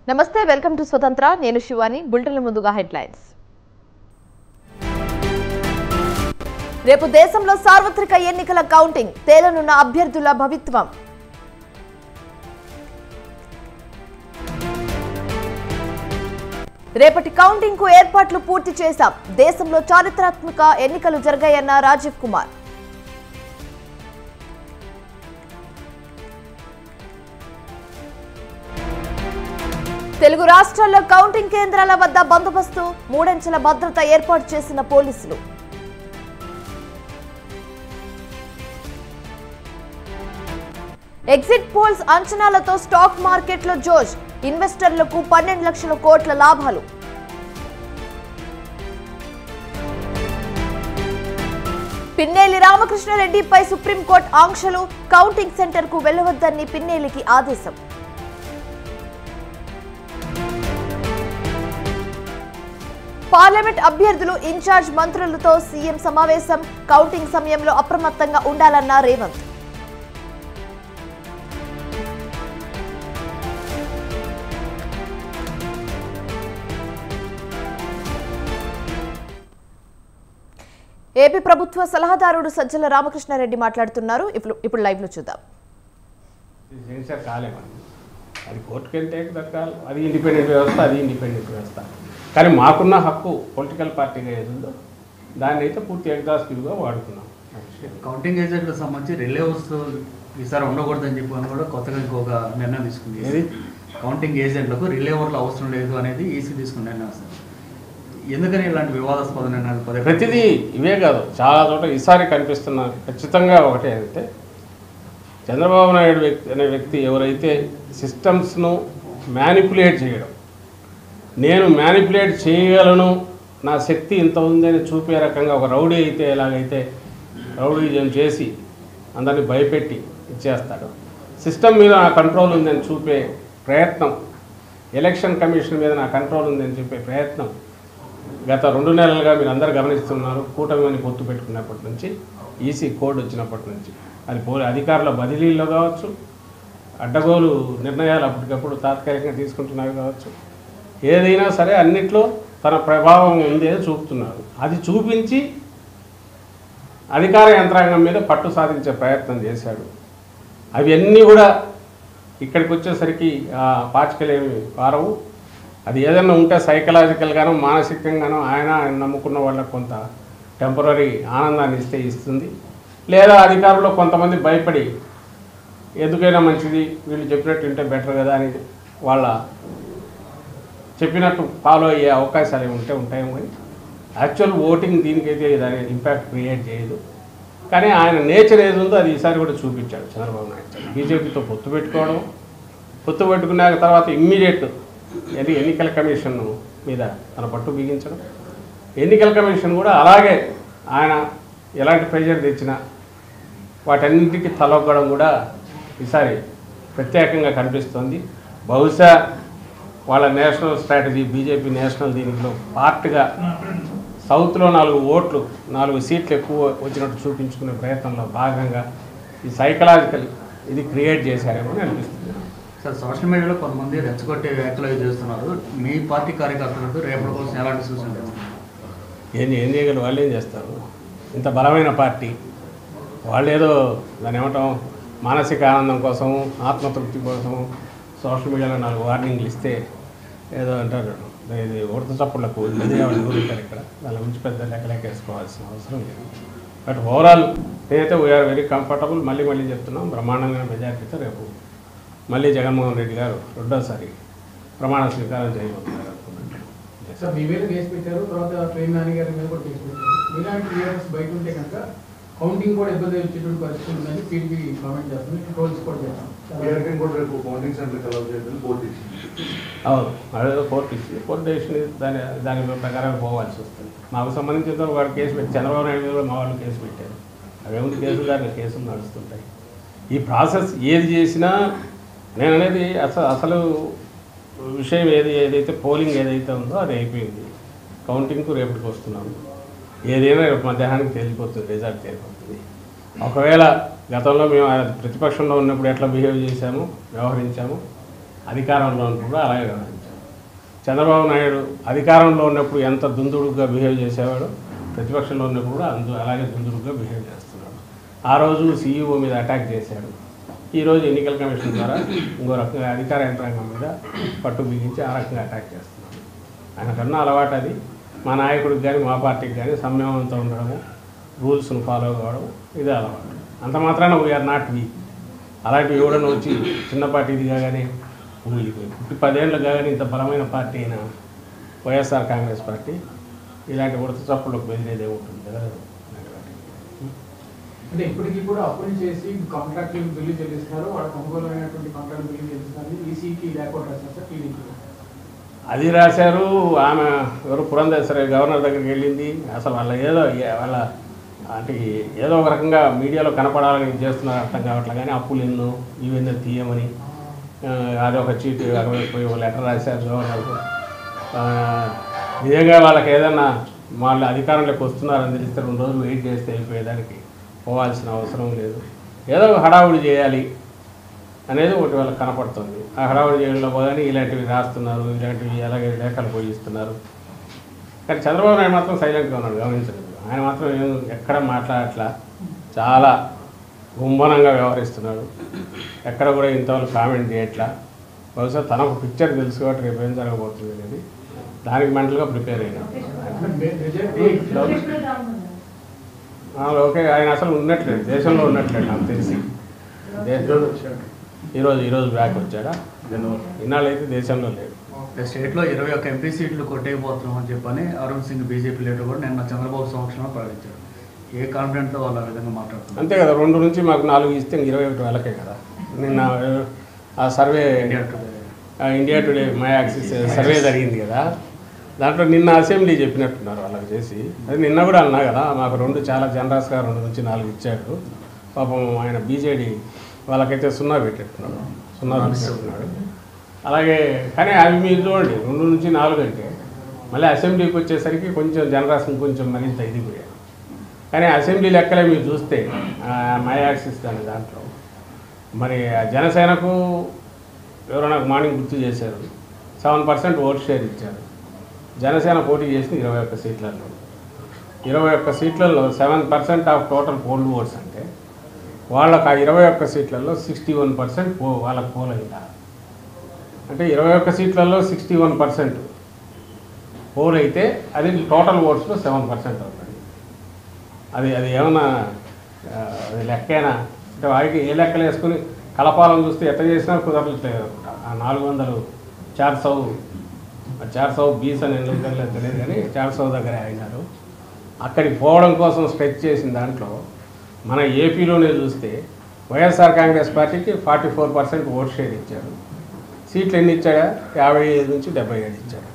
నమస్తే welcome to స్వతంత్ర నేను శివాని బులెటిన్ ముందుగా హెడ్లైన్స్ రేపు దేశంలో సార్వత్రిక ఎన్నికల కౌంటింగ్ తేలనున్న అభ్యర్థుల భవిత్వం రేపటి కౌంటింగ్ కు ఏర్పాట్లు పూర్తి చేశాం దేశంలో చారిత్రాత్మక ఎన్నికలు జరిగాయన్న రాజీవ్ కుమార్ తెలుగు రాష్ట్రాల్లో కౌంటింగ్ కేంద్రాల వద్ద బందోబస్తు మూడంచెల భద్రత ఏర్పాటు చేసిన పోలీసులు ఎగ్జిట్ పోల్స్ అంచనాలతో స్టాక్ మార్కెట్లో జోష్ ఇన్వెస్టర్లకు 12 లక్షల కోట్ల లాభాలు పిన్నెల్లి రామకృష్ణారెడ్డిపై సుప్రీంకోర్టు ఆంక్షలు కౌంటింగ్ సెంటర్ కు వెళ్లవద్దని పిన్నెల్లికి ఆదేశం పార్లమెంట్ అభ్యర్థులు ఇన్ఛార్జ్ మంత్రులతో సీఎం సమావేశం కౌంటింగ్ సమయంలో అప్రమత్తంగా ఉండాలన్న రేవంత్ ఏపీ ప్రభుత్వ సలహాదారుడు సజ్జల రామకృష్ణారెడ్డి మాట్లాడుతున్నారు ఇప్పుడు లైవ్ లో చూద్దాం అది కోర్టుకు వెళ్తే దక్కాలి అది ఇండిపెండెంట్ వ్యవస్థ అది ఇండిపెండెంట్ వ్యవస్థ కానీ మాకున్న హక్కు పొలిటికల్ పార్టీగా ఏదో దాన్ని అయితే పూర్తి ఎగ్జాస్టివ్గా వాడుకున్నాం కౌంటింగ్ ఏజెంట్లకు సంబంధించి రిలేవర్స్ ఈసారి ఉండకూడదని చెప్పి కూడా కొత్తగా ఇంకొక నిర్ణయం తీసుకుంది ఏది కౌంటింగ్ ఏజెంట్లకు రిలేవర్లు అవసరం లేదు అనేది ఈసీ తీసుకున్న నిర్ణయం సార్ ఎందుకని ఇలాంటి వివాదాస్పద నిర్ణయాలు ప్రతిదీ ఇవే కాదు చాలా చోట ఈసారి కనిపిస్తున్న ఖచ్చితంగా ఒకటే అంటే చంద్రబాబు నాయుడు అనే వ్యక్తి ఎవరైతే సిస్టమ్స్ను మ్యానిపులేట్ చేయడం నేను మ్యానిపులేట్ చేయగలను నా శక్తి ఇంత ఉందని చూపే రకంగా ఒక రౌడీ అయితే ఎలాగైతే రౌడీజం చేసి అందరినీ భయపెట్టి ఇచ్చేస్తాడు సిస్టమ్ మీద నా కంట్రోల్ ఉందని చూపే ప్రయత్నం ఎలక్షన్ కమిషన్ మీద నా కంట్రోల్ ఉందని చెప్పే ప్రయత్నం గత 2 నెలలుగా మీరు అందరూ గమనిస్తున్నారు కూటమిని పొత్తు పెట్టుకున్నప్పటి నుంచి ఈసీ కోడ్ వచ్చినప్పటి నుంచి అది అధికారుల బదిలీల్లో కావచ్చు అడ్డగోలు నిర్ణయాలు అప్పటికప్పుడు తాత్కాలికంగా తీసుకుంటున్నవి కావచ్చు ఏదైనా సరే అన్నిట్లో తన ప్రభావం ఉంది అని చూపుతున్నారు అది చూపించి అధికార యంత్రాంగం మీద పట్టు సాధించే ప్రయత్నం చేశాడు అవన్నీ కూడా ఇక్కడికి వచ్చేసరికి పాచికలేమి పారవు అది ఏదైనా ఉంటే సైకలాజికల్గానో మానసికంగానో ఆయన నమ్ముకున్న వాళ్ళకు కొంత టెంపరీ ఆనందాన్ని ఇస్తుంది లేదా అధికారులు కొంతమంది భయపడి ఎందుకైనా మంచిది వీళ్ళు చెప్పినట్టు ఉంటే బెటర్ కదా అని వాళ్ళ చెప్పినట్టు ఫాలో అయ్యే అవకాశాలు ఉంటాయేమో కానీ యాక్చువల్ ఓటింగ్ దీనికైతే దాని ఇంపాక్ట్ క్రియేట్ చేయదు కానీ ఆయన నేచర్ ఏది ఉందో అది ఈసారి కూడా చూపించాడు చంద్రబాబు నాయుడు బీజేపీతో పొత్తు పెట్టుకున్నాక తర్వాత ఇమ్మీడియట్ ఎన్నికల కమిషన్ మీద తన పట్టు బిగించడం ఎన్నికల కమిషన్ కూడా అలాగే ఆయన ఎలాంటి ప్రెషర్ తెచ్చినా వాటన్నింటికి తలొగ్గడం కూడా ఈసారి ప్రత్యేకంగా కనిపిస్తుంది బహుశా వాళ్ళ నేషనల్ స్ట్రాటజీ బీజేపీ నేషనల్ దీనిలో పార్ట్గా సౌత్లో 4 సీట్లు ఎక్కువ వచ్చినట్టు చూపించుకునే ప్రయత్నంలో భాగంగా ఈ సైకలాజికల్ ఇది క్రియేట్ చేశారేమో అని అనిపిస్తుంది సార్ సోషల్ మీడియాలో కొంతమంది రెచ్చగొట్టే వ్యాఖ్యలు చేస్తున్నారు మీ పార్టీ కార్యకర్తలకు రేపటి కోసం ఎలాంటి సూచనలు ఏం చేయగలరు వాళ్ళు ఏం చేస్తారు ఇంత బలమైన పార్టీ వాళ్ళు ఏదో దాన్ని ఏమంటాం మానసిక ఆనందం కోసము ఆత్మతృప్తి కోసము సోషల్ మీడియాలో 4 వార్నింగ్లు ఇస్తే ఏదో అంటారు ఇది ఉడత చప్పుళ్లకు ఎదిరేవాళ్ళు ఊరుంటారు ఇక్కడ దాని గురించి పెద్ద లెక్కలేకేసుకోవాల్సిన అవసరం లేదు బట్ ఓవరాల్ నేనైతే వీఆర్ వెరీ కంఫర్టబుల్ మళ్ళీ చెప్తున్నాం బ్రహ్మాండమైన మెజారిటీతో రేపు మళ్ళీ జగన్మోహన్ రెడ్డి గారు రెండోసారి ప్రమాణ స్వీకారం చేయబోతున్నారు సార్ మీ మీద కేసు పెట్టారు తర్వాత ట్రైన్ నాని గారి మీద కూడా కేసు పెట్టారు ఇలాంటి క్లియరెన్స్ బయట ఉంటే కనుక కౌంటింగ్ కూడా ఇబ్బంది వచ్చేటువంటి పరిస్థితి ఉందని టీడీపీ కామెంట్ చేస్తుంది ట్రోల్స్ కూడా చేస్తాం అవును అదే కోర్టు ఇచ్చి దాని ప్రకారం పోవాల్సి వస్తుంది మాకు సంబంధించిన వాడు కేసు పెట్టి చంద్రబాబు నాయుడు కూడా మా వాళ్ళు కేసు పెట్టారు అవేముంది కేసులు నడుస్తుంటాయి ఈ ప్రాసెస్ ఏది చేసినా నేను అనేది అసలు విషయం ఏదైతే పోలింగ్ ఏదైతే ఉందో అది అయిపోయింది కౌంటింగ్కు రేపటికి వస్తున్నాము ఏదైనా రేపు మధ్యాహ్నానికి తేలిపోతుంది రిజల్ట్ తేలిపోతుంది ఒకవేళ గతంలో మేము ప్రతిపక్షంలో ఉన్నప్పుడు ఎట్లా బిహేవ్ చేశాము వ్యవహరించాము అధికారంలో ఉన్నప్పుడు అలాగే వ్యవహరించారు. చంద్రబాబు నాయుడు అధికారంలో ఉన్నప్పుడు ఎంత దుందుడుగా బిహేవ్ చేసేవాడు, ప్రతిపక్షంలో ఉన్నప్పుడు కూడా అలాగే దుందుడుగా బిహేవ్ చేస్తున్నాడు. ఆ రోజు సీఈఓ మీద అటాక్ చేశాడు. ఈరోజు ఎన్నికల కమిషన్ ద్వారా ఇంకో రకంగా అధికార యంత్రాంగం మీద పట్టు బిగించి ఆ రకంగా అటాక్ చేస్తున్నాడు. ఆయనకన్నా అలవాటు అది. మా నాయకుడికి కానీ మా పార్టీకి కానీ సంయమనంతో ఉండడము, రూల్స్ను ఫాలో కావడం ఇదే అలవాటు. అంత మాత్రాన వీఆర్ నాట్ వీక్. అలాంటివి ఎవడన్నా వచ్చి చిన్న పార్టీది కాగానే ఊగిపోయి 10 ఏళ్ళు కాగానే ఇంత బలమైన పార్టీ అయిన వైఎస్ఆర్ కాంగ్రెస్ పార్టీ ఇలాంటి ఉడత చప్పులకు బెదిరేదే ఉంటుంది కదా. అంటే ఇప్పటికీ కూడా అప్పులు చేసి కాంట్రాక్ట్ బిల్లు చెల్లిస్తున్నారు, వాళ్ళకి అనుకూలమైనటువంటి కాంట్రాక్ట్ బిల్లు చెల్లిస్తున్నారు. ఈసీకి లేకుండా రాశారు సార్ టీడీపీ. అది రాశారు. ఆమె ఎవరు పురంధేశ్వరి గవర్నర్ దగ్గరికి వెళ్ళింది. అసలు వాళ్ళ అంటే ఏదో ఒక రకంగా మీడియాలో కనపడాలని చేస్తున్నారు, అర్థం కావట్లే. కానీ అప్పులు ఎన్నో ఇవన్నీ తీయమని అది ఒక చీట్ పోయి లెటర్ రాశారు గవర్నర్కు. నిజంగా వాళ్ళకి ఏదన్నా వాళ్ళు అధికారంలోకి వస్తున్నారని తెలిస్తే 2 రోజులు వెయిట్ చేస్తే వెళ్ళిపోయేదానికి పోవాల్సిన అవసరం లేదు. ఏదో ఒక హడావుడి చేయాలి అనేది ఒకటి వాళ్ళకి కనపడుతుంది. ఆ హడావుడి చేయడంలో పోగానే ఇలాంటివి రాస్తున్నారు, ఇలాంటివి అలాగే లేఖలు పోయిస్తున్నారు. కానీ చంద్రబాబు నాయుడు మాత్రం సైలెంట్గా ఉన్నాడు, గమనించలేదు. ఆయన మాత్రం ఎక్కడ మాట్లాడట్లా, చాలా గుంభనంగా వ్యవహరిస్తున్నాడు. ఎక్కడ కూడా ఇంతవరకు కామెంట్ చేయట్లా. బహుశా తనకు పిక్చర్ తెలుసు కాబట్టి రేపు ఏం జరగబోతుంది అనేది దానికి మెంటల్గా ప్రిపేర్ అయినాడు. ఓకే, ఆయన అసలు ఉన్నట్లేదు, దేశంలో ఉన్నట్లేదు నాకు తెలిసి. ఈరోజు బ్యాక్ వచ్చాడా? ఇన్నాళ్ళు అయితే దేశంలో లేడు. స్టేట్లో 21 ఎంపీ సీట్లు కొట్టేయబోతున్నాం అని చెప్పని అరుణ్ సింగ్ బీజేపీ లీడర్ కూడా నిన్న చంద్రబాబు సమక్షంలో ప్రకటించారు. ఏ కాన్ఫిడెంట్తో వాళ్ళు ఆ విధంగా మాట్లాడుతున్నారు? అంతే కదా, 2 నుంచి మాకు 4 ఇస్తే 21 వాళ్ళకే కదా. నిన్న ఆ survey India today my axis survey జరిగింది కదా, దాంట్లో నిన్న అసెంబ్లీ చెప్పినట్టున్నారు వాళ్ళకి చేసి. అది నిన్న కూడా అన్నా కదా, మాకు 2 చాలా జనరస్గా 2 నుంచి 4 ఇచ్చాడు. పాపం ఆయన బీజేడీ వాళ్ళకైతే 0 పెట్టేట్టున్నాడు, 0 పెట్టేట్టున్నాడు. అలాగే కానీ అవి మీరు చూడండి, 2 నుంచి 4 అంటే మళ్ళీ అసెంబ్లీకి వచ్చేసరికి కొంచెం జనరస్ కొంచెం మరింత ఎదిగిపోయాడు. కానీ అసెంబ్లీ లెక్కలే మీరు చూస్తే మై యాక్సిస్ అనే దాంట్లో మరి జనసేనకు ఎవరో నాకు మార్నింగ్ గుర్తు చేశారు, 7% ఓట్ షేర్ ఇచ్చారు. జనసేన పోటీ చేసిన 21 సీట్లలో 21 సీట్లలో 7% ఆఫ్ టోటల్ పోల్డ్ ఓట్స్ అంటే వాళ్ళకి ఆ 21 సీట్లలో 61% వాళ్ళకి పోల్ అయిందా అంటే 21 సీట్లలో 61% పోల్ అయితే అది టోటల్ ఓట్స్లో 7% అవుతుంది. అది ఏమన్నా అది లెక్కేనా అంటే వాటికి ఏ లెక్కలు వేసుకుని కలపాలను చూస్తే ఎట్లా చేసినా కుదరట్లేదు అనుకుంటా. ఆ 400 400 20 అని ఎందుకు తెలియదు కానీ 400 దగ్గర అయినారు. అక్కడికి పోవడం కోసం స్ట్రెచ్ చేసిన దాంట్లో మన ఏపీలోనే చూస్తే వైఎస్ఆర్ కాంగ్రెస్ పార్టీకి 44% ఓట్ షేర్ ఇచ్చారు. సీట్లు ఎన్ని ఇచ్చాడా? 55 నుంచి 77 ఇచ్చాడు.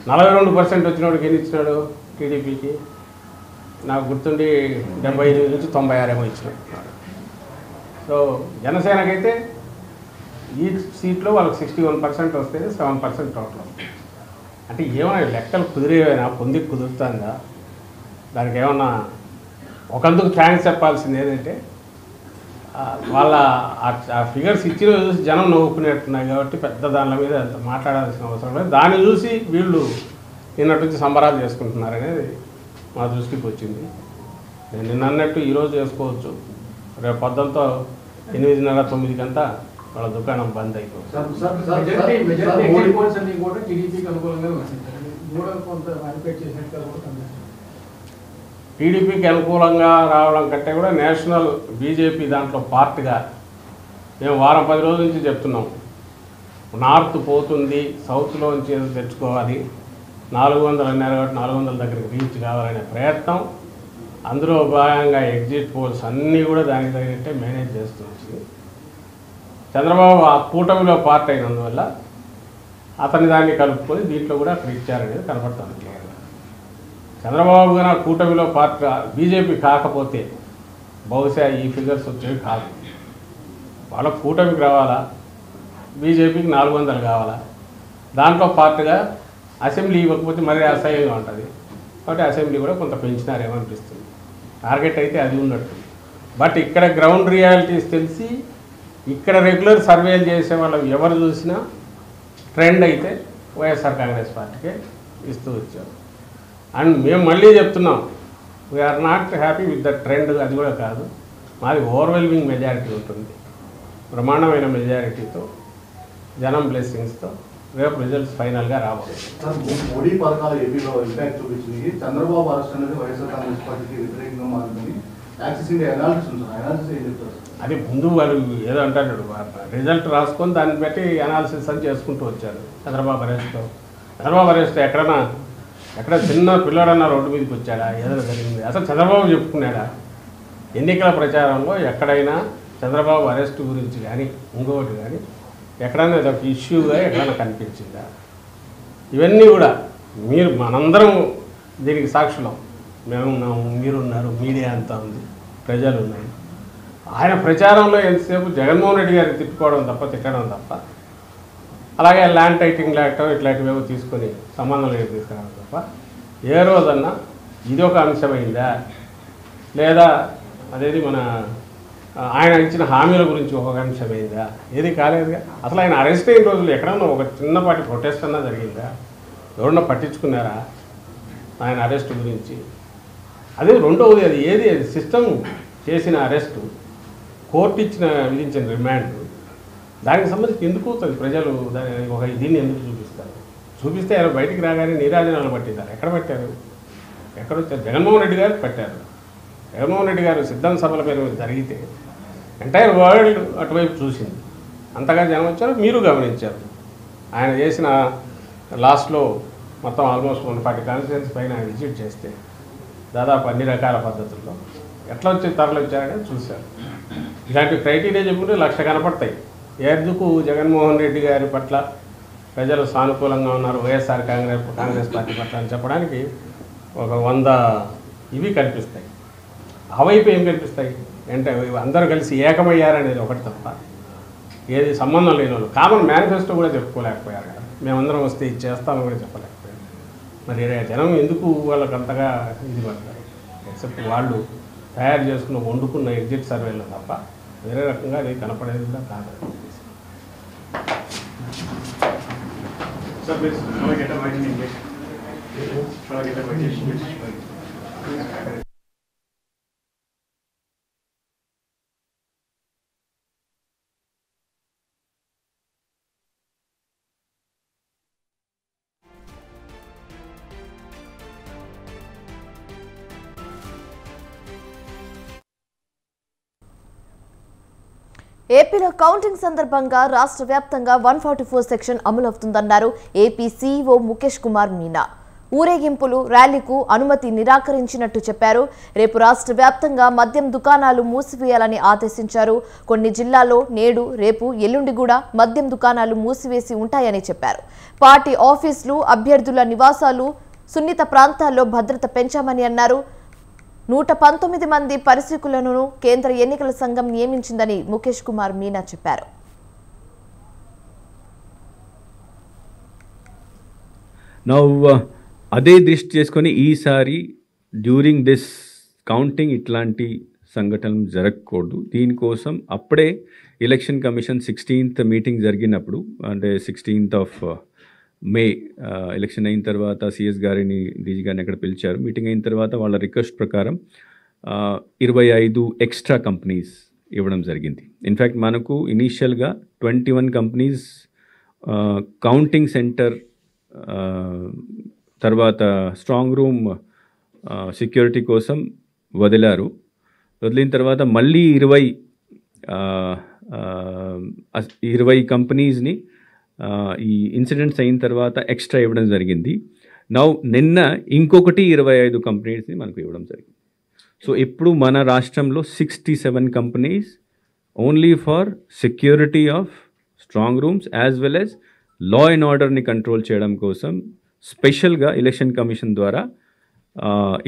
42% వచ్చినోడికి ఎన్ని ఇచ్చినాడు? టీడీపీకి నాకు గుర్తుండి 75 నుంచి 96 ఏమో ఇచ్చినట్టున్నాడు. సో జనసేనకైతే ఈ సీట్లో వాళ్ళకి 61% వస్తే 7% టోటల్. అంటే ఏమైనా లెక్కలు కుదిరేవైనా పొందికి కుదురుతుందా? దానికి ఏమన్నా ఒకందుకు థ్యాంక్స్ చెప్పాల్సింది ఏంటంటే వాళ్ళ ఆ ఫిగర్స్ ఇచ్చిన చూసి జనం నవ్వుకునేట్టున్నాయి కాబట్టి పెద్ద దానిల మీద మాట్లాడాల్సిన అవసరం లేదు. దాన్ని చూసి వీళ్ళు నిన్నటి నుంచి సంబరాలు చేసుకుంటున్నారనేది మా దృష్టికి వచ్చింది. నేను నిన్న అన్నట్టు ఈరోజు చేసుకోవచ్చు, రేపు పొద్దుంతో 8:30 9 వాళ్ళ దుకాణం బంద్ అయిపోతుంది. టీడీపీకి అనుకూలంగా రావడం కంటే కూడా నేషనల్ బీజేపీ దాంట్లో పార్ట్గా మేము 10 రోజుల నుంచి చెప్తున్నాం. నార్త్ పోతుంది, సౌత్లోంచి ఏదో తెచ్చుకోవాలి, 400 అన్నారు కాబట్టి 400 దగ్గరికి రీచ్ కావాలనే ప్రయత్నం. అందులో భాగంగా ఎగ్జిట్ పోల్స్ అన్నీ కూడా దానికి తగినట్టే మేనేజ్ చేస్తూ వచ్చింది. చంద్రబాబు ఆ కూటమిలో పార్ట్ అయినందువల్ల అతని దాన్ని కలుపుకొని దీంట్లో కూడా అక్కడ ఇచ్చారనేది కనపడుతుంది క్లియర్గా. చంద్రబాబు గారు కూటమిలో పార్ట్ బీజేపీ కాకపోతే బహుశా ఈ ఫిగర్స్ వచ్చేవి కాదు. వాళ్ళకు కూటమికి రావాలా, బీజేపీకి 400 కావాలా, దాంట్లో పార్ట్గా అసెంబ్లీ ఇవ్వకపోతే మరీ అసహ్యంగా ఉంటుంది కాబట్టి అసెంబ్లీ కూడా కొంత పెంచినారేమో అనిపిస్తుంది. టార్గెట్ అయితే అది ఉన్నట్టు. బట్ ఇక్కడ గ్రౌండ్ రియాలిటీస్ తెలిసి ఇక్కడ రెగ్యులర్ సర్వేలు చేసే వాళ్ళం ఎవరు చూసినా ట్రెండ్ అయితే వైఎస్ఆర్ కాంగ్రెస్ పార్టీకే ఇస్తూ వచ్చారు. అండ్ మేము మళ్ళీ చెప్తున్నాం, we are not happy with the trend. అది కూడా కాదు, మాది ఓవర్వెల్మింగ్ మెజారిటీ ఉంటుంది, బ్రహ్మాండమైన మెజారిటీతో, జనం బ్లెస్సింగ్స్తో రేపు రిజల్ట్స్ ఫైనల్గా రాబోతుంది. మోడీ పథకాలు ఏపీలో ఇంపాక్ట్ చూపించింది. చంద్రబాబు అరెస్ట్ అనేది వైఎస్ఆర్ కాంగ్రెస్ పార్టీకి వ్యతిరేకంగా మారుతుంది. యాక్సిస్ ఇండియా అనాలిసిస్ ఉంటుంది, అనాలిసిస్ ఏం చెప్తారు? అది ముందు వాళ్ళు ఏదో అంటారు, రిజల్ట్ రాసుకొని దాన్ని బట్టి అనాలిసిస్ అని చేసుకుంటూ వచ్చారు. చంద్రబాబు అరెస్ట్ ఎక్కడ చిన్న పిల్లడన్నా రోడ్డు మీదకి వచ్చాడా, ఏదైనా జరిగింది? అసలు చంద్రబాబు చెప్పుకున్నాడా? ఎన్నికల ప్రచారంలో ఎక్కడైనా చంద్రబాబు అరెస్ట్ గురించి కానీ ఇంకొకటి కానీ ఎక్కడైనా ఒక ఇష్యూగా ఎక్కడైనా కనిపించిందా? ఇవన్నీ కూడా మనందరం దీనికి సాక్షులం. మేమున్నాము, మీరున్నారు, మీడియా అంతా ఉంది, ప్రజలు ఉన్నాయి. ఆయన ప్రచారంలో ఎంతసేపు జగన్మోహన్ రెడ్డి గారికి తిట్టుకోవడం తప్ప, తిట్టడం తప్ప, అలాగే ల్యాండ్ టైటింగ్ యాక్ట్ ఇట్లాంటివేవో తీసుకొని సంబంధం లేదు తీసుకురావడం తప్ప, ఏ రోజన్నా ఇది ఒక అంశమైందా? లేదా అదేది ఆయన ఇచ్చిన హామీల గురించి ఒక అంశమైందా? ఏది కాలేదుగా. అసలు ఆయన అరెస్ట్ అయిన రోజులు ఎక్కడన్నా ఒక చిన్నపాటి ప్రొటెస్ట్ అన్నా జరిగిందా? ఎవరన్నా పట్టించుకున్నారా ఆయన అరెస్ట్ గురించి? అదే రెండవది, అది సిస్టమ్ చేసిన అరెస్టు, కోర్టు విధించిన రిమాండ్, దానికి సంబంధించి ఎందుకు అవుతుంది? ప్రజలు దీన్ని ఎందుకు చూపిస్తారు? చూపిస్తే ఆయన బయటికి రాగానే నీరాజనాలు పట్టిందారు. ఎక్కడ పెట్టారు? ఎక్కడొచ్చారు? జగన్మోహన్ రెడ్డి గారికి పెట్టారు. జగన్మోహన్ రెడ్డి గారు సిద్ధం సభల పేరు జరిగితే ఎంటైర్ వరల్డ్ అటువైపు చూసింది. అంతగా జనం వచ్చారు, మీరు గమనించారు. ఆయన చేసిన లాస్ట్లో మొత్తం ఆల్మోస్ట్ 140 కాన్స్టిట్యుయెన్సీ పైన విజిట్ చేస్తే దాదాపు అన్ని రకాల పద్ధతుల్లో ఎట్లా తరలి వచ్చారనేది చూశారు. ఇలాంటి క్రైటీరియా చెప్పుకుంటే 1,00,000 కనపడతాయి. ఎందుకు జగన్మోహన్ రెడ్డి గారి పట్ల ప్రజలు సానుకూలంగా ఉన్నారు, వైఎస్ఆర్ కాంగ్రెస్ పార్టీ పట్ల అని చెప్పడానికి ఒక 100 ఇవి కనిపిస్తాయి. అవైపు ఏం కనిపిస్తాయి అంటే అందరూ కలిసి ఏకమయ్యారనేది ఒకటి తప్ప ఏది సంబంధం లేని వాళ్ళు కామన్ మేనిఫెస్టో కూడా చెప్పుకోలేకపోయారు కదా. మేమందరం వస్తే ఇది చేస్తామని కూడా చెప్పలేకపోయారు. మరి జనం ఎందుకు వాళ్ళకి అంతగా ఇది పడతారు? ఎక్సెప్ట్ వాళ్ళు తయారు చేసుకున్న వండుకున్న ఎగ్జిట్ సర్వేలో తప్ప వేరే రకంగా అది కనపడేది కూడా కాదు. ఏపీలో కౌంటింగ్ సందర్భంగా రాష్ట్ర వ్యాప్తంగా 144 సెక్షన్ అమలవుతుందన్నారు ఏపీ సీఈఓ ముఖేష్ కుమార్ మీనా. ఊరేగింపులు, ర్యాలీకు అనుమతి నిరాకరించినట్టు చెప్పారు. రేపు రాష్ట్ర వ్యాప్తంగా మద్యం దుకాణాలు మూసివేయాలని ఆదేశించారు. కొన్ని జిల్లాల్లో నేడు, రేపు, ఎల్లుండి కూడా మద్యం దుకాణాలు మూసివేసి ఉంటాయని చెప్పారు. పార్టీ ఆఫీసులు, అభ్యర్థుల నివాసాలు, సున్నిత ప్రాంతాల్లో భద్రత పెంచామని అన్నారు. 119 మంది పరిశీలకులను కేంద్ర ఎన్నికల సంఘం నియమించిందని ముఖేష్ కుమార్ మీనా చెప్పారు. అదే దృష్టి చేసుకొని ఈసారి డ్యూరింగ్ దిస్ కౌంటింగ్ ఇట్లాంటి సంఘటనలు జరగకూడదు. దీనికోసం అప్పుడే ఎలక్షన్ కమిషన్ 16th మీటింగ్ జరిగినప్పుడు, అంటే 16th మే ఎలక్షన్ అయిన తర్వాత సిఎస్ గారిని, డీజీ గారిని అక్కడ పిలిచారు. మీటింగ్ అయిన తర్వాత వాళ్ళ రిక్వెస్ట్ ప్రకారం 25 ఎక్స్ట్రా కంపెనీస్ ఇవ్వడం జరిగింది. ఇన్ఫ్యాక్ట్ మనకు ఇనీషియల్గా 21 కంపెనీస్ కౌంటింగ్ సెంటర్ తర్వాత స్ట్రాంగ్ రూమ్ సెక్యూరిటీ కోసం వదిలిన తర్వాత మళ్ళీ 20 కంపెనీస్ని ఈ ఇన్సిడెంట్స్ అయిన తర్వాత ఎక్స్ట్రా ఇవ్వడం జరిగింది. నిన్న ఇంకొకటి 25 కంపెనీస్ని మనకు ఇవ్వడం జరిగింది. సో ఇప్పుడు మన రాష్ట్రంలో 67 companies only for security of strong rooms as well as law and ఆర్డర్ని కంట్రోల్ చేయడం కోసం స్పెషల్గా ఎలక్షన్ కమిషన్ ద్వారా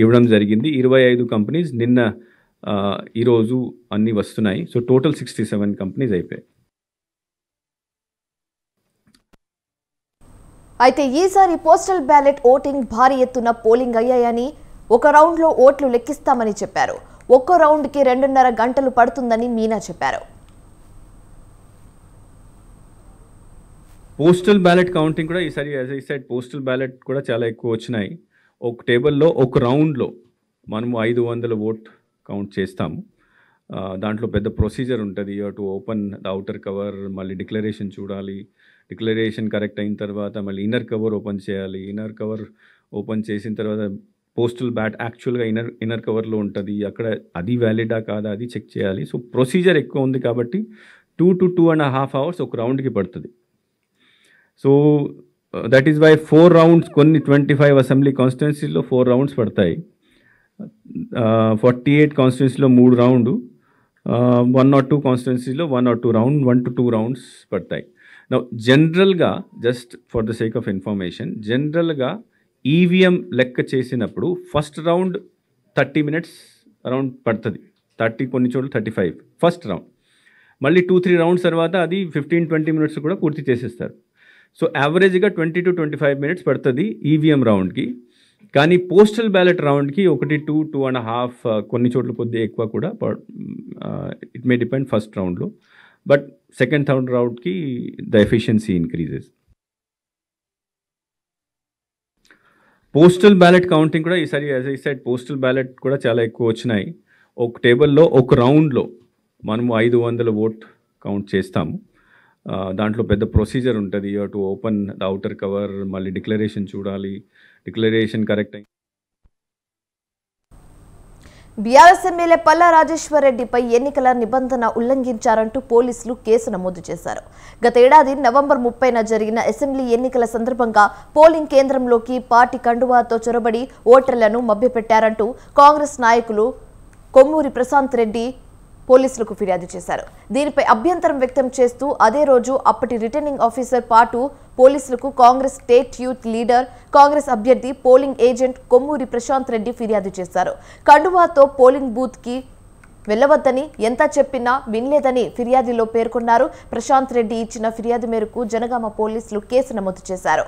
ఇవ్వడం జరిగింది. 25 కంపెనీస్ నిన్న, ఈరోజు అన్నీ వస్తున్నాయి. సో టోటల్ 67 కంపెనీస్ అయిపోయాయి. అయితే ఈసారి పోస్టల్ బ్యాలెట్ ఓటింగ్ భారీ ఎత్తున పోలింగ్ అయ్యాయని, ఒక రౌండ్లో ఓట్లు లెక్కిస్తామని చెప్పారు. ఒక్కో రౌండ్కి 2.5 గంటలు పడుతుందని మీనా చెప్పారు. పోస్టల్ బ్యాలెట్ కౌంటింగ్ కూడా ఈసారి as I said postal ballot కూడా చాలా ఎక్కువ వచ్చినాయి. ఒక టేబుల్లో ఒక రౌండ్లో మనము 500 ఓట్ కౌంట్ చేస్తాము. దాంట్లో పెద్ద ప్రొసీజర్ ఉంటుంది. To open the outer cover, మళ్ళీ డిక్లరేషన్ చూడాలి, డిక్లరేషన్ కరెక్ట్ అయిన తర్వాత మళ్ళీ ఇన్నర్ కవర్ ఓపెన్ చేయాలి. ఇన్నర్ కవర్ ఓపెన్ చేసిన తర్వాత పోస్టల్ బ్యాట్ యాక్చువల్గా ఇన్నర్ కవర్లో ఉంటుంది, అక్కడ అది వ్యాలిడా కాదా అది చెక్ చేయాలి. సో ప్రొసీజర్ ఎక్కువ ఉంది కాబట్టి 2 to 2.5 hours ఒక రౌండ్కి పడుతుంది. So that is why 4 rounds, కొన్ని 25 అసెంబ్లీ కాన్స్టిట్యున్సీలో 4 rounds పడతాయి. 48 కాన్స్టిట్యున్సీలో 3 rounds, 1 or 2 కాన్స్టిట్యున్సీలో 1 or 2 rounds, 1 to 2 rounds పడతాయి. నా జనరల్గా just for the sake of information, జనరల్గా ఈవీఎం లెక్క చేసినప్పుడు ఫస్ట్ రౌండ్ 30 minutes అరౌండ్ పడుతుంది. 30, కొన్ని చోట్ల 35 ఫస్ట్ రౌండ్. మళ్ళీ 2-3 rounds తర్వాత అది 15-20 minutes కూడా పూర్తి చేసేస్తారు. సో యావరేజ్గా 20 to 25 minutes పడుతుంది ఈవీఎం రౌండ్కి. కానీ పోస్టల్ బ్యాలెట్ రౌండ్కి 2-2.5, కొన్ని చోట్ల కొద్దిగా ఎక్కువ కూడా. ఇట్ మే డిపెండ్ ఫస్ట్ రౌండ్లో, బట్ సెకండ్ థర్డ్ రౌండ్కి the efficiency increases. Postal ballot counting కూడా ఈసారి as I said postal ballot కూడా చాలా ఎక్కువ వచ్చినాయి. ఒక టేబుల్లో ఒక రౌండ్లో మనము 500 ఓట్ కౌంట్ చేస్తాము. దాంట్లో పెద్ద ప్రొసీజర్ ఉంటుంది. To open the outer cover, మళ్ళీ డిక్లరేషన్ చూడాలి, డిక్లరేషన్ కరెక్ట్ అయి. బీఆర్ఎస్ ఎమ్మెల్యే పల్లా రాజేశ్వర్ రెడ్డిపై ఎన్నికల నిబంధన ఉల్లంఘించారంటూ పోలీసులు కేసు నమోదు చేశారు. గత ఏడాది నవంబర్ 30న జరిగిన అసెంబ్లీ ఎన్నికల సందర్భంగా పోలింగ్ కేంద్రంలోకి పార్టీ కండువాతో చొరబడి ఓటర్లను మభ్యపెట్టారంటూ కాంగ్రెస్ నాయకులు కొమ్మూరి ప్రశాంత్ రెడ్డి పోలీసులకు ఫిర్యాదు చేశారు. దీనిపై అభ్యంతరం వ్యక్తం చేస్తూ అదే రోజు అప్పటి రిటర్నింగ్ ఆఫీసర్ పాటు పోలీసులకు Congress state youth leader, Congress అభ్యర్థి, పోలింగ్ ఏజెంట్ కొమ్మూరి ప్రశాంత్ రెడ్డి ఫిర్యాదు చేశారు. కండువాతో పోలింగ్ బూత్ కి వెళ్లవద్దని ఎంత చెప్పినా వినలేదని ఫిర్యాదులో పేర్కొన్నారు. ప్రశాంత్ రెడ్డి ఇచ్చిన ఫిర్యాదు మేరకు జనగామ పోలీసులు కేసు నమోదు చేశారు.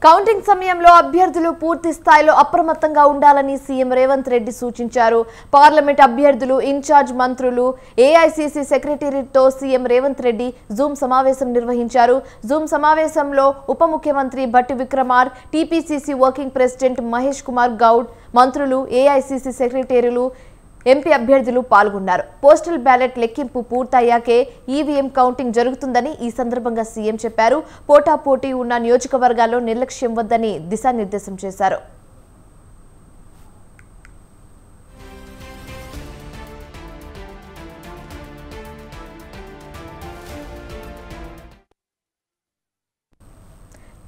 కౌంటింగ్ సమయంలో అభ్యర్థులు పూర్తి స్థాయిలో అప్రమత్తంగా ఉండాలని సీఎం రేవంత్ రెడ్డి సూచించారు. పార్లమెంట్ అభ్యర్థులు, ఇన్ఛార్జ్ మంత్రులు, ఏఐసీసీ సెక్రటరీతో సీఎం రేవంత్ రెడ్డి జూమ్ సమావేశం నిర్వహించారు. జూమ్ సమావేశంలో ఉప ముఖ్యమంత్రి Bhatti Vikramarka, TPCC working president Mahesh Kumar Goud, మంత్రులు, ఏఐసీసీ సెక్రటరీలు, ఎంపీ అభ్యర్థులు పాల్గొన్నారు. పోస్టల్ బ్యాలెట్ లెక్కింపు పూర్తయ్యాకే ఈవీఎం కౌంటింగ్ జరుగుతుందని ఈ సందర్భంగా సీఎం చెప్పారు. పోటాపోటీ ఉన్న నియోజకవర్గాల్లో నిర్లక్ష్యం వద్దని దిశానిర్దేశం చేశారు.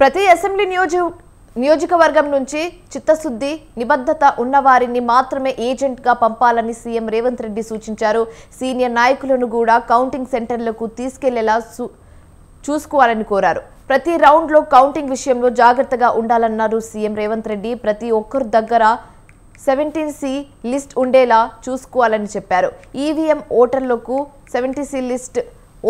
ప్రతి అసెంబ్లీ నియోజకవర్గం నుంచి చిత్తశుద్ధి, నిబద్ధత ఉన్నవారిని మాత్రమే ఏజెంట్గా పంపాలని సీఎం రేవంత్ రెడ్డి సూచించారు. సీనియర్ నాయకులను కూడా కౌంటింగ్ సెంటర్లకు తీసుకెళ్లేలా చూసుకోవాలని కోరారు. ప్రతి రౌండ్లో కౌంటింగ్ విషయంలో జాగ్రత్తగా ఉండాలన్నారు సీఎం రేవంత్ రెడ్డి. ప్రతి ఒక్కరి దగ్గర 70C లిస్ట్ ఉండేలా చూసుకోవాలని చెప్పారు. ఈవీఎం ఓటర్లకు 70C లిస్ట్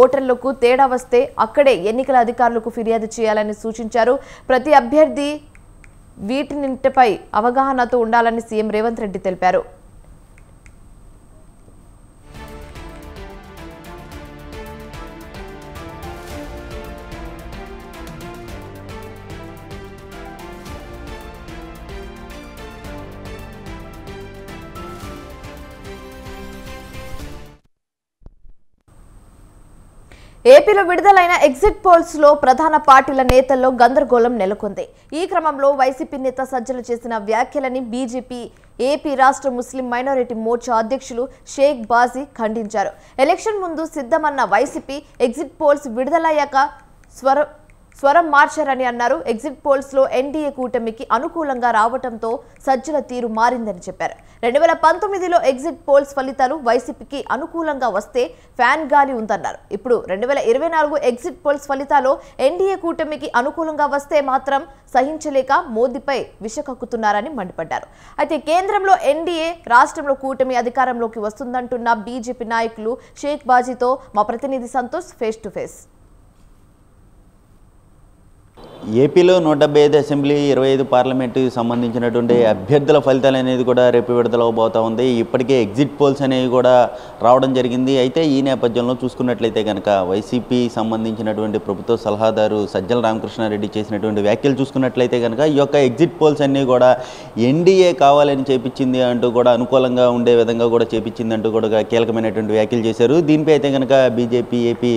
ఓటర్లకు తేడా వస్తే అక్కడే ఎన్నికల అధికారులకు ఫిర్యాదు చేయాలని సూచించారు. ప్రతి అభ్యర్థి వీటినిపై అవగాహనతో ఉండాలని సీఎం రేవంత్ రెడ్డి తెలిపారు. ఏపీలో విడుదలైన ఎగ్జిట్ పోల్స్ లో ప్రధాన పార్టీల నేతల్లో గందరగోళం నెలకొంది. ఈ క్రమంలో వైసీపీ నేత సజ్జల చేసిన వ్యాఖ్యలని బీజేపీ ఏపీ రాష్ట్ర ముస్లిం మైనారిటీ మోర్చా అధ్యక్షులు షేక్ బాజీ ఖండించారు. ఎలక్షన్ ముందు సిద్ధమన్న వైసీపీ ఎగ్జిట్ పోల్స్ విడుదలయ్యాక స్వరం మార్చారని అన్నారు. ఎగ్జిట్ పోల్స్ లో ఎన్డీఏ కూటమికి అనుకూలంగా రావడంతో సజ్జల తీరు మారిందని చెప్పారు. 2019లో ఎగ్జిట్ పోల్స్ ఫలితాలు వైసీపీకి అనుకూలంగా వస్తే ఫ్యాన్ గాలి ఉందన్నారు. ఇప్పుడు 2024 ఎగ్జిట్ పోల్స్ ఫలితాలు ఎన్డీఏ కూటమికి అనుకూలంగా వస్తే మాత్రం సహించలేక మోదీపై విషకక్కుతున్నారని మండిపడ్డారు. అయితే కేంద్రంలో ఎన్డీఏ, రాష్ట్రంలో కూటమి అధికారంలోకి వస్తుందంటున్న బీజేపీ నాయకులు షేక్ బాజీతో మా ప్రతినిధి సంతోష్ ఫేస్ టు ఫేస్. ఏపీలో 175 అసెంబ్లీ 25 పార్లమెంటుకి సంబంధించినటువంటి అభ్యర్థుల ఫలితాలు అనేది కూడా రేపు విడుదలవబోతూ ఉంది. ఇప్పటికే ఎగ్జిట్ పోల్స్ అనేవి కూడా రావడం జరిగింది. అయితే ఈ నేపథ్యంలో చూసుకున్నట్లయితే కనుక వైసీపీ సంబంధించినటువంటి ప్రభుత్వ సలహాదారు సజ్జల రామకృష్ణారెడ్డి చేసినటువంటి వ్యాఖ్యలు చూసుకున్నట్లయితే కనుక ఈ యొక్క ఎగ్జిట్ పోల్స్ అన్నీ కూడా ఎన్డీఏ కావాలని చేపించింది అంటూ కూడా అనుకూలంగా ఉండే విధంగా కూడా చేపించింది అంటూ కూడా కీలకమైనటువంటి వ్యాఖ్యలు చేశారు. దీనిపై అయితే కనుక బీజేపీ ఏపీ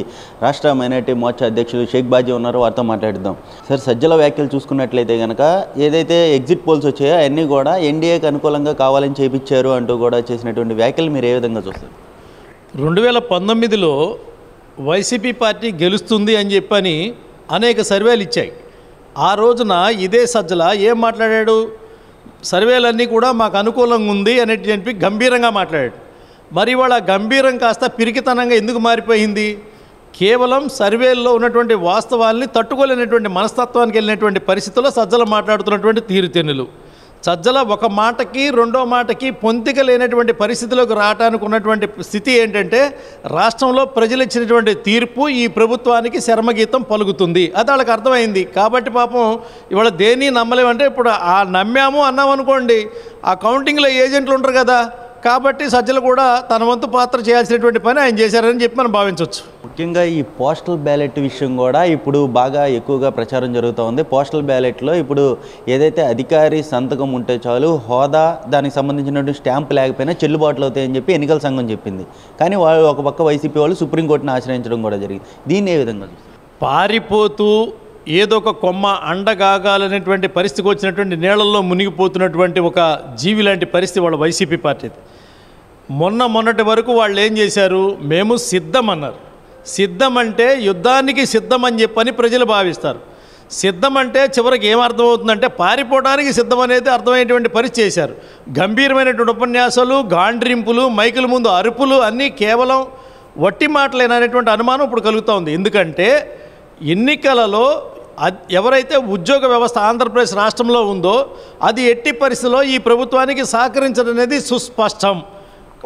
రాష్ట్ర మైనారిటీ మోర్చా అధ్యక్షులు షేక్ బాజీ ఉన్నారు, వారితో మాట్లాడుదాం. సార్, సజ్జల వ్యాఖ్యలు చూసుకున్నట్లయితే కనుక ఏదైతే ఎగ్జిట్ పోల్స్ వచ్చాయో అన్నీ కూడా ఎన్డీఏకి అనుకూలంగా కావాలని చేపించారు అంటూ కూడా చేసినటువంటి వ్యాఖ్యలు మీరు ఏ విధంగా చూస్తారు? 2019లో వైసీపీ పార్టీ గెలుస్తుంది అని చెప్పని అనేక సర్వేలు ఇచ్చాయి. ఆ రోజున ఇదే సజ్జల ఏం మాట్లాడాడు? సర్వేలన్నీ కూడా మాకు అనుకూలంగా ఉంది అనేది చెప్పి గంభీరంగా మాట్లాడాడు. మరి వాళ్ళ గంభీరం కాస్త పిరికితనంగా ఎందుకు మారిపోయింది? కేవలం సర్వేల్లో ఉన్నటువంటి వాస్తవాల్ని తట్టుకోలేనటువంటి మనస్తత్వానికి వెళ్ళినటువంటి పరిస్థితుల్లో సజ్జల మాట్లాడుతున్నటువంటి తీరుతెన్నులు. సజ్జల ఒక మాటకి రెండో మాటకి పొంతిక లేనటువంటి పరిస్థితిలోకి రావడానికి ఉన్నటువంటి స్థితి ఏంటంటే రాష్ట్రంలో ప్రజలు ఇచ్చినటువంటి తీర్పు ఈ ప్రభుత్వానికి శర్మగీతం పలుకుతుంది. అది వాళ్ళకి అర్థమైంది. కాబట్టి పాపం ఇవాళ దేన్ని నమ్మలేమంటే ఇప్పుడు ఆ నమ్మాము అన్నాం అనుకోండి, ఆ కౌంటింగ్లో ఏజెంట్లు ఉంటారు కదా, కాబట్టి సజ్జలు కూడా తన వంతు పాత్ర చేయాల్సినటువంటి పని ఆయన చేశారని చెప్పి మనం భావించవచ్చు. ముఖ్యంగా ఈ పోస్టల్ బ్యాలెట్ విషయం కూడా ఇప్పుడు బాగా ఎక్కువగా ప్రచారం జరుగుతూ ఉంది. పోస్టల్ బ్యాలెట్లో ఇప్పుడు ఏదైతే అధికారి సంతకం ఉంటే చాలు, హోదా దానికి సంబంధించినటువంటి స్టాంప్ లేకపోయినా చెల్లుబాట్లు అవుతాయని చెప్పి ఎన్నికల సంఘం చెప్పింది. కానీ వాళ్ళు ఒక పక్క వైసీపీ వాళ్ళు సుప్రీంకోర్టును ఆశ్రయించడం కూడా జరిగింది. దీన్ని ఏ విధంగా పారిపోతూ ఏదో ఒక కొమ్మ అండగాగాలనేటువంటి పరిస్థితికి వచ్చినటువంటి నీళ్లలో మునిగిపోతున్నటువంటి ఒక జీవి లాంటి పరిస్థితి వాళ్ళ వైసీపీ పార్టీ. మొన్నటి వరకు వాళ్ళు ఏం చేశారు? మేము సిద్ధం అన్నారు. సిద్ధం అంటే యుద్ధానికి సిద్ధం అని చెప్పని ప్రజలు భావిస్తారు. సిద్ధం అంటే చివరికి ఏమర్థమవుతుందంటే పారిపోవడానికి సిద్ధం అనేది అర్థమయ్యేటువంటి పరిస్థితి చేశారు. గంభీరమైనటువంటి ఉపన్యాసాలు, గాండ్రింపులు, మైకుల ముందు అరుపులు అన్నీ కేవలం వట్టి మాటలేననేటువంటి అనుమానం ఇప్పుడు కలుగుతూ ఉంది. ఎందుకంటే ఎన్నికలలో ఎవరైతే ఉద్యోగ వ్యవస్థ ఆంధ్రప్రదేశ్ రాష్ట్రంలో ఉందో అది ఎట్టి పరిస్థితిలో ఈ ప్రభుత్వానికి సహకరించడం అనేది సుస్పష్టం.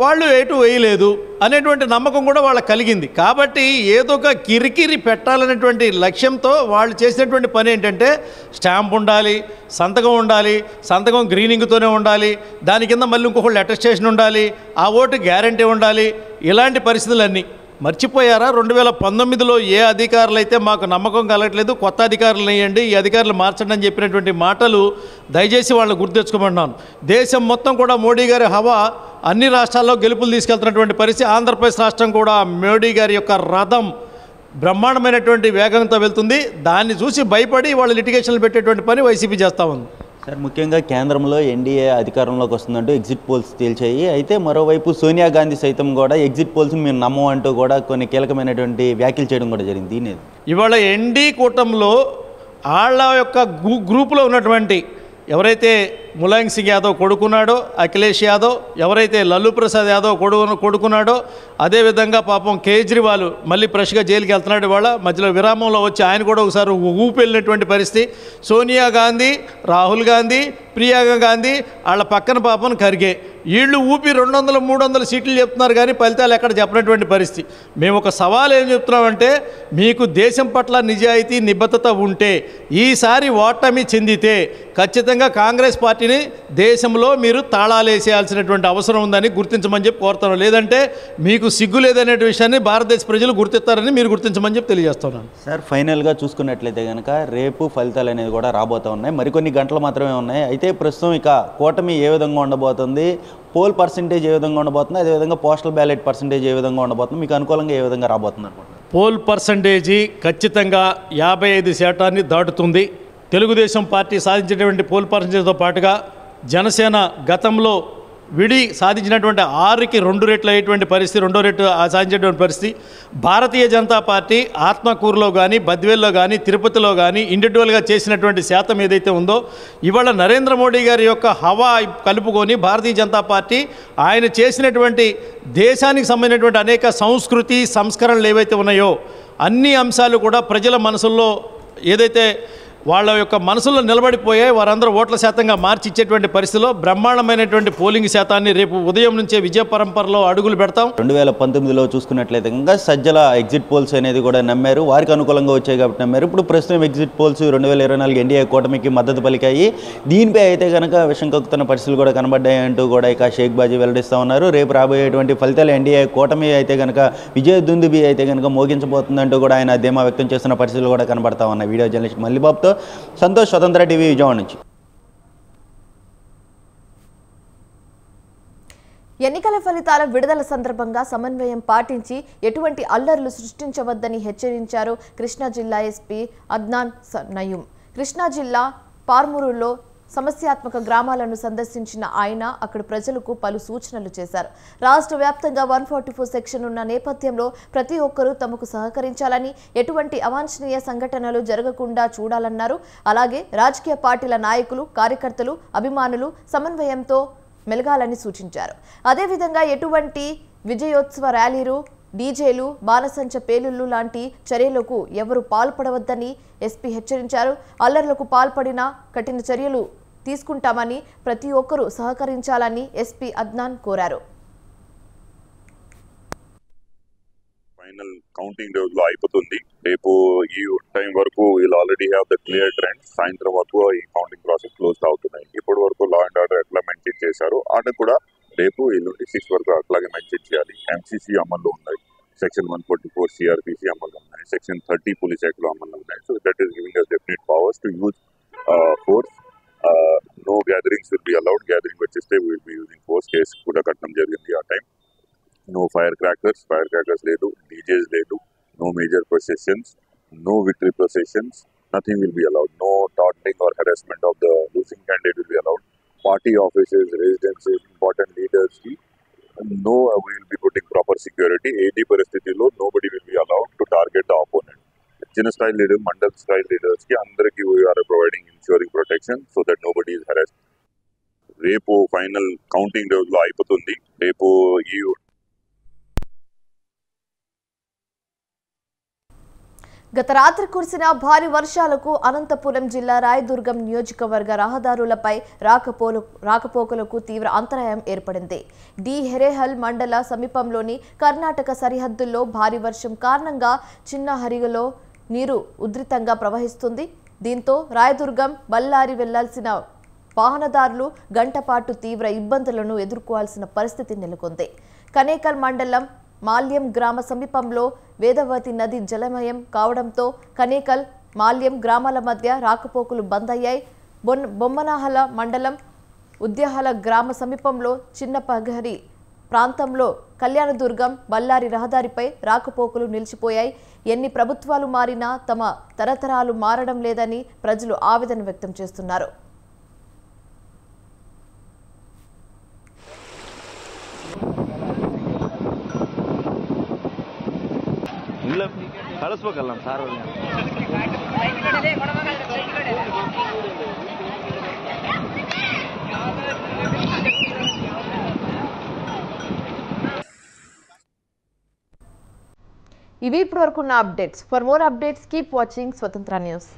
వాళ్ళు ఎటు వేయలేదు అనేటువంటి నమ్మకం కూడా వాళ్ళకి కలిగింది. కాబట్టి ఏదో ఒక కిరికిరి పెట్టాలనేటువంటి లక్ష్యంతో వాళ్ళు చేసినటువంటి పని ఏంటంటే స్టాంప్ ఉండాలి, సంతకం ఉండాలి, సంతకం గ్రీనింగ్తోనే ఉండాలి, దాని కింద మళ్ళీ ఇంకొకళ్ళు అటెస్టేషన్ ఉండాలి, ఆ ఓటు గ్యారంటీ ఉండాలి. ఇలాంటి పరిస్థితులన్నీ మర్చిపోయారా? 2019లో ఏ అధికారులు అయితే మాకు నమ్మకం కలగట్లేదు, కొత్త అధికారులు వేయండి, ఈ అధికారులు మార్చండి అని చెప్పినటువంటి మాటలు దయచేసి వాళ్ళని గుర్తు తెచ్చుకోమంటున్నాను. దేశం మొత్తం కూడా మోడీ గారి హవా అన్ని రాష్ట్రాల్లో గెలుపులు తీసుకెళ్తున్నటువంటి పరిస్థితి. ఆంధ్రప్రదేశ్ రాష్ట్రం కూడా మోడీ గారి యొక్క రథం బ్రహ్మాండమైనటువంటి వేగంతో వెళ్తుంది. దాన్ని చూసి భయపడి వాళ్ళు లిటిగేషన్లు పెట్టేటువంటి పని వైసీపీ చేస్తూ ఉంది. సార్, ముఖ్యంగా కేంద్రంలో ఎన్డీఏ అధికారంలోకి వస్తుందంటూ ఎగ్జిట్ పోల్స్ తేల్చాయి. అయితే మరోవైపు సోనియా గాంధీ సైతం కూడా ఎగ్జిట్ పోల్స్ని మేము నమ్మమంటూ కూడా కొన్ని కీలకమైనటువంటి వ్యాఖ్యలు చేయడం కూడా జరిగింది. దీని ఇవాళ ఎన్డీ కూటమిలో వాళ్ళ యొక్క గ్రూపులో ఉన్నటువంటి ఎవరైతే ములాయం సింగ్ యాదవ్ కొడుకున్నాడో, అఖిలేష్ యాదవ్, ఎవరైతే లల్లు ప్రసాద్ యాదవ్ కొడుకున్నాడో, అదేవిధంగా పాపం కేజ్రీవాల్ మళ్ళీ ఫ్రెష్గా జైలుకి వెళ్తున్నాడు. వాళ్ళ మధ్యలో విరామంలో వచ్చి ఆయన కూడా ఒకసారి ఊపెళ్ళినటువంటి పరిస్థితి. సోనియా గాంధీ, రాహుల్ గాంధీ, ప్రియాంక గాంధీ, వాళ్ళ పక్కన పాపం ఖర్గే, వీళ్ళు ఊపి 200-300 సీట్లు చెప్తున్నారు కానీ ఫలితాలు ఎక్కడ చెప్పినటువంటి పరిస్థితి. మేము ఒక సవాల్ ఏం చెప్తున్నామంటే మీకు దేశం పట్ల నిజాయితీ, నిబద్ధత ఉంటే ఈసారి ఓటమి చెందితే ఖచ్చితంగా కాంగ్రెస్ పార్టీని దేశంలో మీరు తాళాలేసేయాల్సినటువంటి అవసరం ఉందని గుర్తించమని చెప్పి కోరుతున్నాను. లేదంటే మీకు సిగ్గు లేదనే విషయాన్ని భారతదేశ ప్రజలు గుర్తిస్తారని మీరు గుర్తించమని చెప్పి తెలియజేస్తున్నాను. సార్, ఫైనల్గా చూసుకున్నట్లయితే కనుక రేపు ఫలితాలు అనేది కూడా రాబోతూ ఉన్నాయి. మరికొన్ని గంటలు మాత్రమే ఉన్నాయి. అయితే ప్రస్తుతం ఇక కూటమి ఏ విధంగా ఉండబోతుంది, పోల్ పర్సెంటేజ్ ఏ విధంగా ఉండబోతుంది, అదేవిధంగా పోస్టల్ బ్యాలెట్ పర్సెంటేజ్ ఏ విధంగా ఉండబోతుంది, మీకు అనుకూలంగా ఏ విధంగా రాబోతుంది అనుకుంటున్నారు? పోల్ పర్సంటేజీ ఖచ్చితంగా 55% దాటుతుంది. తెలుగుదేశం పార్టీ సాధించినటువంటి పోల్ పర్సంటేజ్తో పాటుగా జనసేన గతంలో విడి సాధించినటువంటి 6కి 2 రెట్లు అయ్యేటువంటి పరిస్థితి, 2వ రెట్లు సాధించేటువంటి పరిస్థితి. భారతీయ జనతా పార్టీ ఆత్మకూరులో కానీ, బద్వేల్లో కానీ, తిరుపతిలో కానీ ఇండివిజువల్గా చేసినటువంటి శాతం ఏదైతే ఉందో, ఇవాళ నరేంద్ర మోడీ గారి యొక్క హవా కలుపుకొని భారతీయ జనతా పార్టీ ఆయన చేసినటువంటి దేశానికి సంబంధించినటువంటి అనేక సంస్కృతి సంస్కరణలు ఏవైతే ఉన్నాయో అన్ని అంశాలు కూడా ప్రజల మనసుల్లో ఏదైతే వాళ్ళ యొక్క మనసుల్లో నిలబడిపోయాయి, వారందరూ ఓట్ల శాతంగా మార్చి ఇచ్చేటువంటి పరిస్థితిలో బ్రహ్మాండమైనటువంటి పోలింగ్ శాతాన్ని రేపు ఉదయం నుంచే విజయ పరంపరలో అడుగులు పెడతాం. 2019లో చూసుకున్నట్లయితే ఇంకా సజ్జల ఎగ్జిట్ పోల్స్ అనేది కూడా నమ్మారు, వారికి అనుకూలంగా వచ్చాయి కాబట్టి నమ్మారు. ఇప్పుడు ప్రస్తుతం ఎగ్జిట్ పోల్స్ 2024 ఎన్డీఏ కూటమికి మద్దతు పలికాయి. దీనిపై అయితే కనుక విషం కక్కుతున్న పరిస్థితులు కూడా కనబడ్డాయంటూ కూడా ఇక షేక్ బాజీ వెల్లడిస్తూ ఉన్నారు. రేపు రాబోయేటువంటి ఫలితాలు ఎన్డీఏ కూటమి అయితే కనుక విజయ దుందుబి అయితే కనుక మోగించబోతుందంటూ కూడా ఆయన ధీమా వ్యక్తం చేస్తున్న పరిస్థితులు కూడా కనబడతా ఉన్నాయి. వీడియో జర్నలిస్ట్ మల్లిబాబుతో సంతోష్, స్వతంత్ర టీవీ, విజయవాడ నుంచి. ఎన్నికల ఫలితాల విడుదల సందర్భంగా సమన్వయం పాటించి ఎటువంటి అల్లర్లు సృష్టించవద్దని హెచ్చరించారు కృష్ణా జిల్లా ఎస్పీ అద్నాన్ నయూం. కృష్ణా జిల్లా పార్మూరులో సమస్యాత్మక గ్రామాలను సందర్శించిన ఆయన అక్కడ ప్రజలకు పలు సూచనలు చేశారు. రాష్ట్ర వ్యాప్తంగా 144 సెక్షన్ ఉన్న నేపథ్యంలో ప్రతి ఒక్కరూ తమకు సహకరించాలని, ఎటువంటి అవాంఛనీయ సంఘటనలు జరగకుండా చూడాలన్నారు. అలాగే రాజకీయ పార్టీల నాయకులు, కార్యకర్తలు, అభిమానులు సమన్వయంతో మెలగాలని సూచించారు. అదేవిధంగా ఎటువంటి విజయోత్సవ ర్యాలీలు, డీజేలు, బాణసంచ పేలుళ్లు లాంటి చర్యలకు ఎవరు పాల్పడవద్దని ఎస్పీ హెచ్చరించారు. అల్లర్లకు పాల్పడిన కఠిన చర్యలు తీసుకుంటామని, ప్రతి ఒక్కరూ సహకరించాలని ఎస్పీ అద్నాన్ కోరారు. ఫైనల్ కౌంటింగ్ రోజులో అయిపోతుంది. రేపు ఈ టైం వరకు వీళ్ళు already have the clear trend. సాయంత్రం వరకు ఈ కౌంటింగ్ ప్రాసెస్ క్లోజ్ అవుతున్నాయి. ఇప్పటి వరకు లా అండ్ ఆర్డర్ ఎట్లా మెయింటైన్ చేశారు అటు కూడా రేపు ఎల్లుండి 6 వరకు అట్లాగే మెయింటైన్ చేయాలి. ఎంసీసీ అమల్లో ఉన్నాయి, సెక్షన్ 144 సిఆర్పిసి అమల్లో ఉన్నాయి, సెక్షన్ 30 పోలీస్ యాక్ట్ లో అమల్లో ఉన్నాయి. So that is giving us definite powers to use force. No gatherings will be allowed. Gathering వచ్చేస్తే we will be using force. Case కూడా కట్టడం జరిగింది ఆ టైం. No firecrackers లేదు, DJs లేదు, no major processions, no victory processions, nothing will be allowed. No taunting or harassment of the losing candidate will be allowed. Party offices, residences, important leaders ki no, we will be putting proper security. Any పరిస్థితిలో nobody will be allowed to target the opponent. చిన్న స్థాయి leader, mandal స్థాయి leaders కి అందరికి we are providing ensuring protection so that nobody is harassed. రేపు final counting రోజులో అయిపోతుంది. రేపు ఈ గత రాత్రి కురిసిన భారీ వర్షాలకు అనంతపురం జిల్లా రాయదుర్గం నియోజకవర్గ రహదారులపై రాకపోకలకు తీవ్ర అంతరాయం ఏర్పడింది. డి హెరేహల్ మండల సమీపంలోని కర్ణాటక సరిహద్దుల్లో భారీ వర్షం కారణంగా చిన్న హరిగలో నీరు ఉధృతంగా ప్రవహిస్తుంది. దీంతో రాయదుర్గం, బళ్ళారి వెళ్లాల్సిన వాహనదారులు గంటపాటు తీవ్ర ఇబ్బందులను ఎదుర్కోవాల్సిన పరిస్థితి నెలకొంది. కనేకల్ మండలం మాల్యం గ్రామ సమీపంలో వేదవతి నది జలమయం కావడంతో కనేకల్, మాల్యం గ్రామాల మధ్య రాకపోకలు బంద్ అయ్యాయి. బొమ్మనాహల మండలం ఉద్యాహల గ్రామ సమీపంలో చిన్నపగరి ప్రాంతంలో కళ్యాణదుర్గం, బళ్ళారి రహదారిపై రాకపోకలు నిలిచిపోయాయి. ఎన్ని ప్రభుత్వాలు మారినా తమ తరతరాలు మారడం లేదని ప్రజలు ఆవేదన వ్యక్తం చేస్తున్నారు. ಕಳಿಸ್ಬೇಕಲ್ಲ ಸಾರ್ ఇవి ఇప్పటివరకున్న updates. For more updates keep watching Swatantra news.